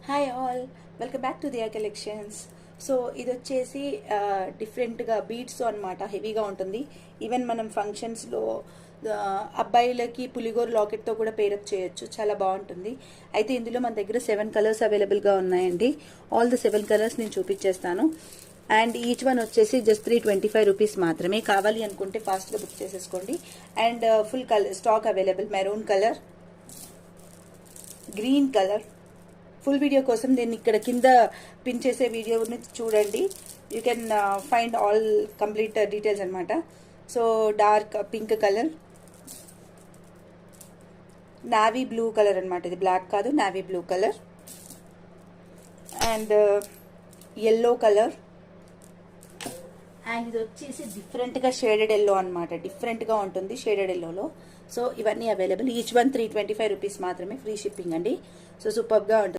Hi all, welcome back to their collections. So ఇది వచ్చేసి డిఫరెంట్గా బీడ్స్ అనమాట, హెవీగా ఉంటుంది. ఈవెన్ మనం ఫంక్షన్స్లో అబ్బాయిలకి పులిగోరు లాకెట్తో కూడా పేరప్ చేయొచ్చు, చాలా బాగుంటుంది. అయితే ఇందులో మన దగ్గర 7 కలర్స్ అవైలబుల్గా ఉన్నాయండి. ఆల్ ద 7 కలర్స్ నేను చూపించేస్తాను. అండ్ ఈచ్ వన్ వచ్చేసి జస్ట్ 325 రూపీస్ మాత్రమే. కావాలి అనుకుంటే ఫాస్ట్గా బుక్ చేసేసుకోండి. And full colour stock available. Maroon colour, green colour. Full video కోసం నేను ఇక్కడ కింద పిన్ చేసే వీడియోని చూడండి. You can find all complete details అనమాట. So dark pink colour, navy blue colour అనమాట. ఇది బ్లాక్ కాదు, navy blue colour. And yellow colour. And ఇది వచ్చేసి డిఫరెంట్గా షేడెడ్ ఎల్లో అనమాట. డిఫరెంట్గా ఉంటుంది షేడెడ్ ఎల్లోలో. సో ఇవన్నీ అవైలబుల్. ఈచ్ వన్ 325 రూపీస్ మాత్రమే. ఫ్రీ షిప్పింగ్ అండి. సో సూపర్గా ఉంటుంది.